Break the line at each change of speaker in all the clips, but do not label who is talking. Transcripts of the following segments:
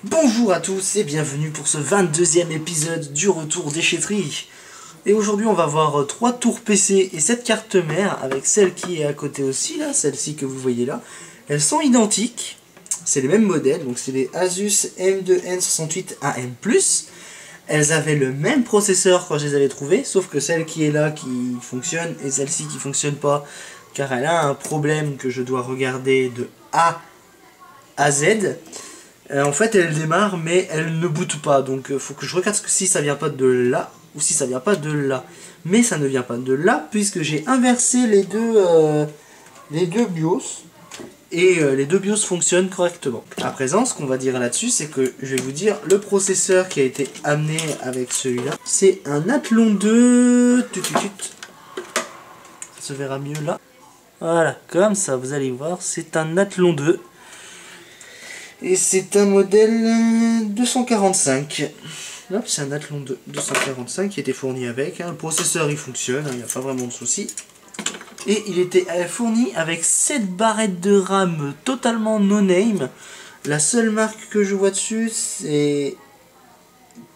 Bonjour à tous et bienvenue pour ce 22e épisode du Retour Déchetterie. Et aujourd'hui on va voir 3 tours PC et 7 cartes mères avec celle qui est à côté aussi, là, celle-ci que vous voyez là. Elles sont identiques, c'est les mêmes modèles, donc c'est les Asus M2N68AM+. Elles avaient le même processeur quand je les avais trouvées, sauf que celle qui est là qui fonctionne et celle-ci qui fonctionne pas, car elle a un problème que je dois regarder de A à Z. En fait, elle démarre, mais elle ne boot pas. Donc, faut que je regarde si ça vient pas de là ou si ça vient pas de là. Mais ça ne vient pas de là, puisque j'ai inversé les deux BIOS. Et les deux BIOS fonctionnent correctement. À présent, ce qu'on va dire là-dessus, c'est que je vais vous dire le processeur qui a été amené avec celui-là. C'est un Athlon 2. Ça se verra mieux là. Voilà, comme ça, vous allez voir, c'est un Athlon 2. Et c'est un modèle 245. Hop, c'est un Athlon 245 qui était fourni avec. Le processeur il fonctionne, il n'y a pas vraiment de souci. Et il était fourni avec 7 barrettes de RAM totalement no-name. La seule marque que je vois dessus c'est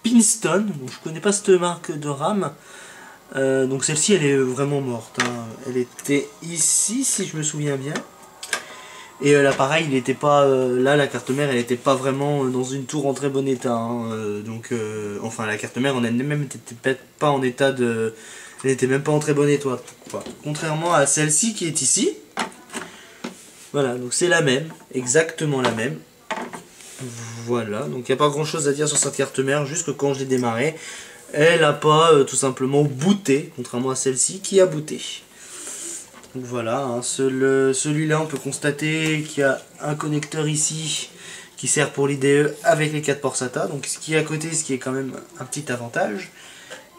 Pinston. Bon, je connais pas cette marque de RAM. Donc celle-ci elle est vraiment morte. Elle était ici si je me souviens bien. Et là pareil, il était pas là la carte mère elle était pas vraiment dans une tour en très bon état. Enfin la carte mère en elle-même n'était pas en état de. Elle n'était même pas en très bon état. Contrairement à celle-ci qui est ici. Voilà, donc c'est la même, exactement la même. Voilà, donc il n'y a pas grand chose à dire sur cette carte mère, juste que quand je l'ai démarrée, elle n'a pas tout simplement booté, contrairement à celle-ci qui a booté. Donc voilà, celui-là on peut constater qu'il y a un connecteur ici qui sert pour l'IDE avec les 4 ports SATA, donc ce qui est à côté, ce qui est quand même un petit avantage.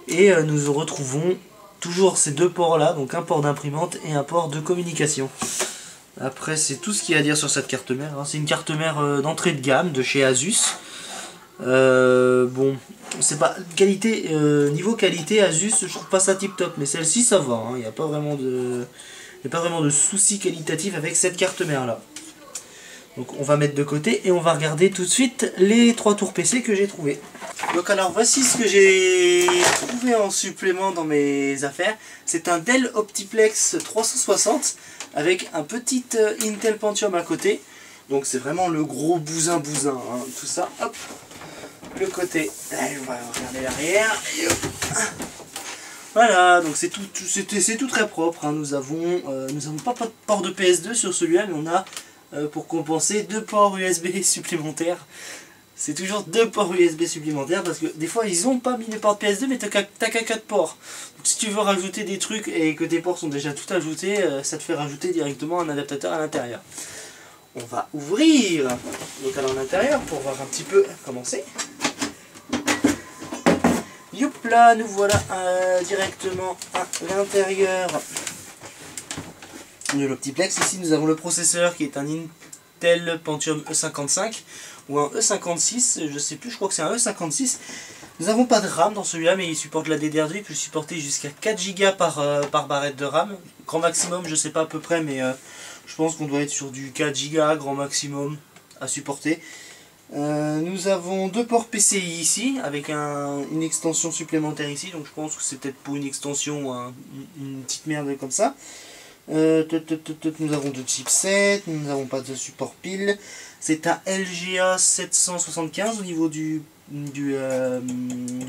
Et nous retrouvons toujours ces deux ports là, donc un port d'imprimante et un port de communication. Après c'est tout ce qu'il y a à dire sur cette carte mère, c'est une carte mère d'entrée de gamme de chez Asus. Bon, c'est pas qualité, niveau qualité Asus je trouve pas ça tip top, mais celle-ci ça va, il n'y a pas vraiment de soucis qualitatifs avec cette carte mère là. Donc on va mettre de côté et on va regarder tout de suite les 3 tours PC que j'ai trouvé. Donc alors voici ce que j'ai trouvé en supplément dans mes affaires. C'est un Dell Optiplex 360 avec un petit Intel Pentium à côté. Donc c'est vraiment le gros bousin tout ça. Hop, le côté. Allez, on va regarder l'arrière. Voilà, donc c'est tout très propre. Nous avons pas de port de PS2 sur celui-là, mais on a pour compenser 2 ports USB supplémentaires. C'est toujours 2 ports USB supplémentaires parce que des fois ils ont pas mis les ports de PS2 mais t'as qu'à 4 ports. Donc si tu veux rajouter des trucs et que tes ports sont déjà tout ajoutés, ça te fait rajouter directement un adaptateur à l'intérieur. On va ouvrir donc à l'intérieur pour voir un petit peu comment c'est. Youp là, nous voilà directement à l'intérieur de l'Optiplex. Ici nous avons le processeur qui est un Intel Pentium E55 ou un E56, je sais plus, je crois que c'est un E56. Nous n'avons pas de RAM dans celui-là, mais il supporte la DDR2, il peut supporter jusqu'à 4 Go par barrette de RAM. Grand maximum, je sais pas à peu près, mais je pense qu'on doit être sur du 4 Go grand maximum à supporter. Nous avons 2 ports PCI ici, avec une extension supplémentaire ici, donc je pense que c'est peut-être pour une extension ou une petite merde comme ça. Nous avons 2 chipsets, nous n'avons pas de support pile. C'est un LGA 775 au niveau du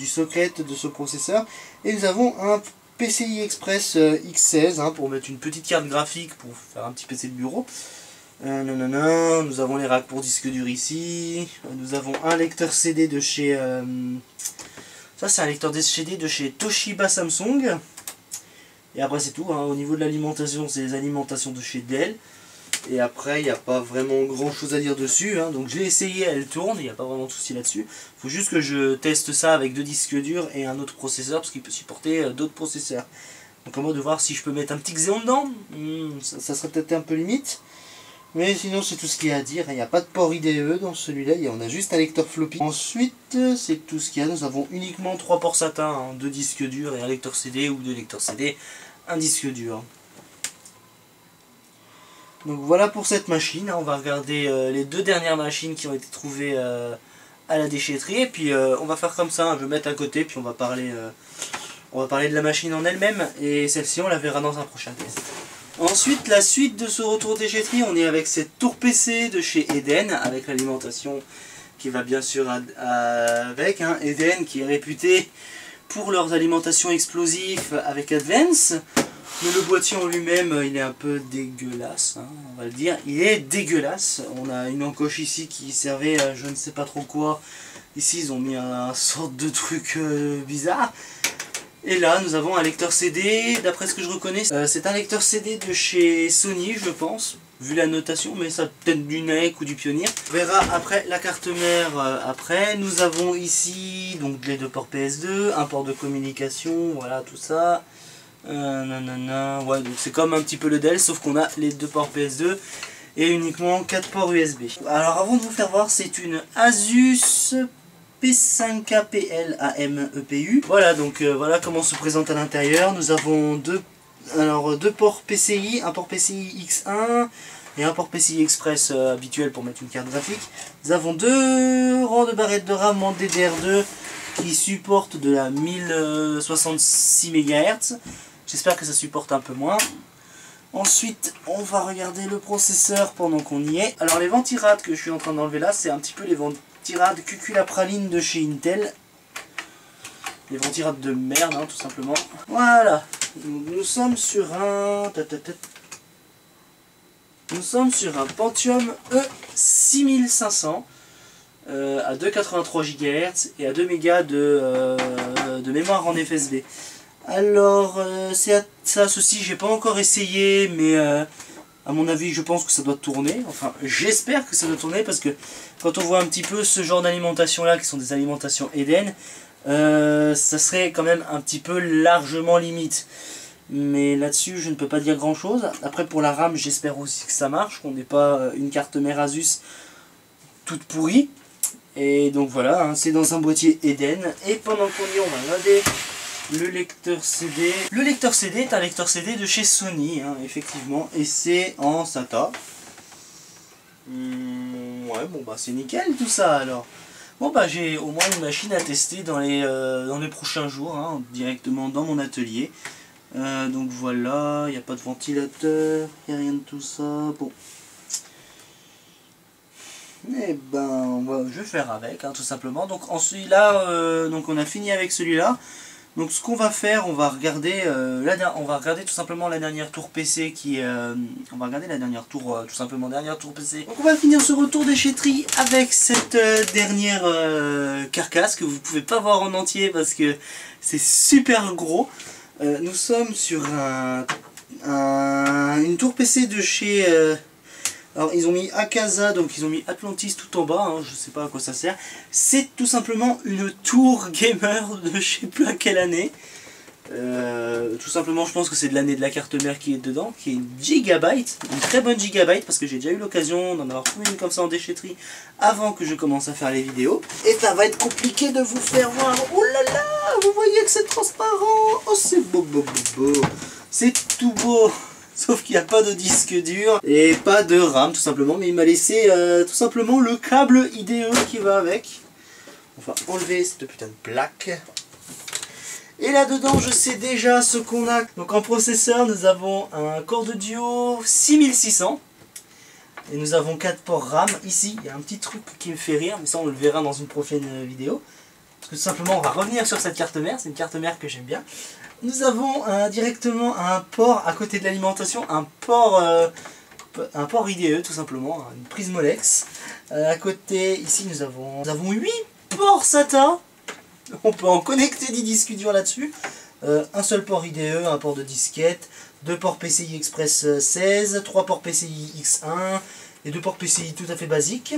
socket de ce processeur. Et nous avons un PCI Express X16 pour mettre une petite carte graphique pour faire un petit PC de bureau. Nous avons les racks pour disque dur ici. Nous avons un lecteur CD de chez... ça c'est un lecteur CD de chez Toshiba Samsung. Et après c'est tout, au niveau de l'alimentation, c'est les alimentations de chez Dell. Et après il n'y a pas vraiment grand chose à dire dessus, donc je l'ai essayé, elle tourne, il n'y a pas vraiment de souci là-dessus. Il faut juste que je teste ça avec 2 disques durs et un autre processeur, parce qu'il peut supporter d'autres processeurs. Donc à moi de voir si je peux mettre un petit Xeon dedans, ça serait peut-être un peu limite. Mais sinon c'est tout ce qu'il y a à dire, il n'y a pas de port IDE dans celui-là, on a juste un lecteur floppy. Ensuite c'est tout ce qu'il y a, nous avons uniquement 3 ports SATA, 2 disques durs et un lecteur CD, ou 2 lecteurs CD, un disque dur. Donc voilà pour cette machine, on va regarder les 2 dernières machines qui ont été trouvées à la déchetterie. Et puis on va faire comme ça, hein, je vais mettre à côté, puis on va parler de la machine en elle-même. Et celle-ci, on la verra dans un prochain test. Ensuite, la suite de ce retour déchetterie, on est avec cette tour PC de chez Eden, avec l'alimentation qui va bien sûr avec. Hein, Eden qui est réputé pour leurs alimentations explosives avec Advance. Mais le boîtier en lui-même, il est un peu dégueulasse, hein, on va le dire. Il est dégueulasse. On a une encoche ici qui servait à je ne sais pas trop quoi. Ici, ils ont mis un sorte de truc bizarre. Et là, nous avons un lecteur CD, d'après ce que je reconnais, c'est un lecteur CD de chez Sony, je pense, vu la notation, mais ça peut-être du NEC ou du Pioneer. On verra après la carte mère après. Nous avons ici donc les deux ports PS2, un port de communication, voilà tout ça. Ouais, donc c'est comme un petit peu le Dell, sauf qu'on a les deux ports PS2 et uniquement 4 ports USB. Alors avant de vous faire voir, c'est une Asus P5KPL AM EPU. Voilà, donc voilà comment se présente à l'intérieur. Nous avons deux ports PCI, un port PCI X1 et un port PCI Express habituel pour mettre une carte graphique. Nous avons deux rangs de barrettes de RAM en DDR2 qui supportent de la 1066 MHz. J'espère que ça supporte un peu moins. Ensuite, on va regarder le processeur pendant qu'on y est. Alors les ventirades que je suis en train d'enlever là, c'est un petit peu les ventirades cuculapraline de chez Intel. Les ventirades de merde, hein, tout simplement. Voilà. Nous sommes sur un... Nous sommes sur un Pentium E6500 à 2,83 GHz et à 2 Mb de mémoire en FSB. Alors, ça, ceci, j'ai pas encore essayé, mais à mon avis, je pense que ça doit tourner. Enfin, j'espère que ça doit tourner parce que quand on voit un petit peu ce genre d'alimentation là, qui sont des alimentations Eden, ça serait quand même un petit peu largement limite. Mais là-dessus, je ne peux pas dire grand chose. Après, pour la RAM, j'espère aussi que ça marche, qu'on n'ait pas une carte mère Asus toute pourrie. Et donc voilà, hein, c'est dans un boîtier Eden. Et pendant qu'on y est, on va regarder le lecteur CD. Le lecteur CD est un lecteur CD de chez Sony, hein, effectivement, et c'est en SATA. Ouais, bon bah c'est nickel tout ça alors. Bon bah j'ai au moins une machine à tester dans les prochains jours, hein, directement dans mon atelier. Donc voilà, il n'y a pas de ventilateur, il n'y a rien de tout ça. Bon. Et ben, je vais faire avec, hein, tout simplement. Donc ensuite là, donc on a fini avec celui-là. Donc ce qu'on va faire, on va regarder tout simplement la dernière tour PC qui on va regarder la dernière tour, tout simplement dernière tour PC. Donc on va finir ce retour déchetterie avec cette dernière carcasse que vous pouvez pas voir en entier parce que c'est super gros. Nous sommes sur une tour PC de chez... alors ils ont mis Akaza, donc ils ont mis Atlantis tout en bas, hein, je sais pas à quoi ça sert. C'est tout simplement une tour gamer de je sais plus à quelle année. Tout simplement je pense que c'est de l'année de la carte mère qui est dedans, qui est une Gigabyte, une très bonne Gigabyte, parce que j'ai déjà eu l'occasion d'en avoir trouvé une comme ça en déchetterie avant que je commence à faire les vidéos. Et ça va être compliqué de vous faire voir. Oh là là, vous voyez que c'est transparent. Oh c'est beau, beau, beau, beau. C'est tout beau. Sauf qu'il n'y a pas de disque dur et pas de RAM tout simplement, mais il m'a laissé tout simplement le câble IDE qui va avec. On va enlever cette putain de plaque. Et là-dedans, je sais déjà ce qu'on a. Donc en processeur, nous avons un Core Duo 6600. Et nous avons 4 ports RAM. Ici, il y a un petit truc qui me fait rire, mais ça on le verra dans une prochaine vidéo. Parce que tout simplement, on va revenir sur cette carte mère. C'est une carte mère que j'aime bien. Nous avons directement un port à côté de l'alimentation, un port IDE tout simplement, une prise Molex. À côté, ici nous avons 8 ports SATA. On peut en connecter des disques durs là-dessus. Un seul port IDE, un port de disquette, 2 ports PCI Express 16, 3 ports PCI X1 et 2 ports PCI tout à fait basiques.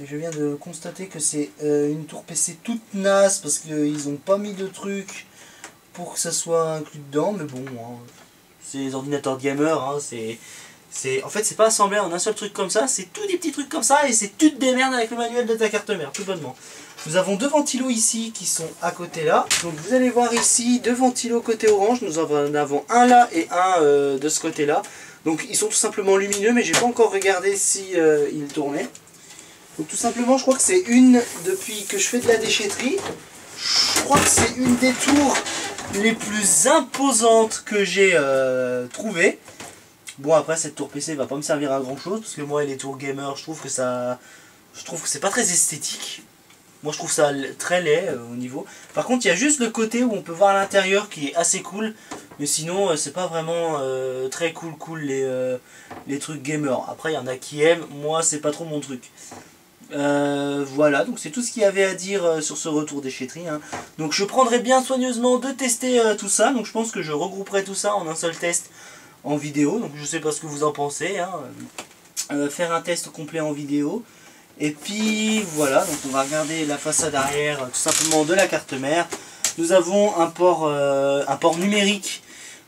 Et je viens de constater que c'est une tour PC toute naze parce qu'ils n'ont pas mis de trucs pour que ça soit inclus dedans, mais bon, hein, c'est les ordinateurs de gamer, hein, en fait c'est pas assemblé en un seul truc comme ça, c'est tous des petits trucs comme ça et c'est tu te démerdes avec le manuel de ta carte mère, tout bonnement. Nous avons 2 ventilos ici qui sont à côté là, donc vous allez voir ici 2 ventilos côté orange, nous en avons un là et un de ce côté là, donc ils sont tout simplement lumineux mais j'ai pas encore regardé si ils tournaient. Donc tout simplement, je crois que c'est une, depuis que je fais de la déchetterie, je crois que c'est une des tours les plus imposantes que j'ai trouvées. Bon, après cette tour PC va pas me servir à grand chose, parce que moi les tours gamer, je trouve que c'est pas très esthétique. Moi je trouve ça très laid au niveau. Par contre il y a juste le côté où on peut voir l'intérieur qui est assez cool. Mais sinon c'est pas vraiment très cool les trucs gamer. Après il y en a qui aiment, moi c'est pas trop mon truc. Voilà, donc c'est tout ce qu'il y avait à dire sur ce retour déchetterie. Hein. Donc je prendrai bien soigneusement de tester tout ça. Donc je pense que je regrouperai tout ça en un seul test en vidéo. Donc je sais pas ce que vous en pensez. Hein. Faire un test complet en vidéo. Et puis voilà, donc on va regarder la façade arrière tout simplement de la carte mère. Nous avons un port numérique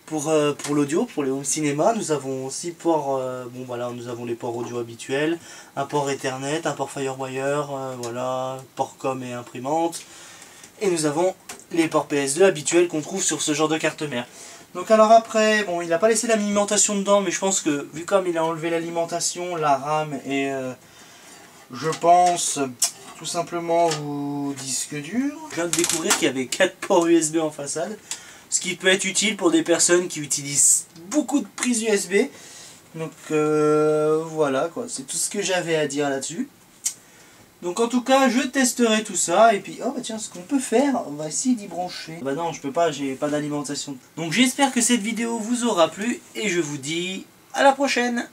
pour l'audio, pour les home cinéma. Nous avons aussi bon voilà, nous avons les ports audio habituels, un port Ethernet, un port Firewire, voilà, port com et imprimante. Et nous avons les ports PS2 habituels qu'on trouve sur ce genre de carte mère. Donc alors après, bon il n'a pas laissé l'alimentation dedans, mais je pense que vu comme il a enlevé l'alimentation, la RAM et je pense tout simplement au disque dur. Je viens de découvrir qu'il y avait 4 ports USB en façade. Ce qui peut être utile pour des personnes qui utilisent beaucoup de prises USB. Donc voilà quoi, c'est tout ce que j'avais à dire là-dessus. Donc en tout cas, je testerai tout ça. Et puis, oh bah tiens, ce qu'on peut faire, on va essayer d'y brancher. Bah non, je peux pas, j'ai pas d'alimentation. Donc j'espère que cette vidéo vous aura plu. Et je vous dis à la prochaine.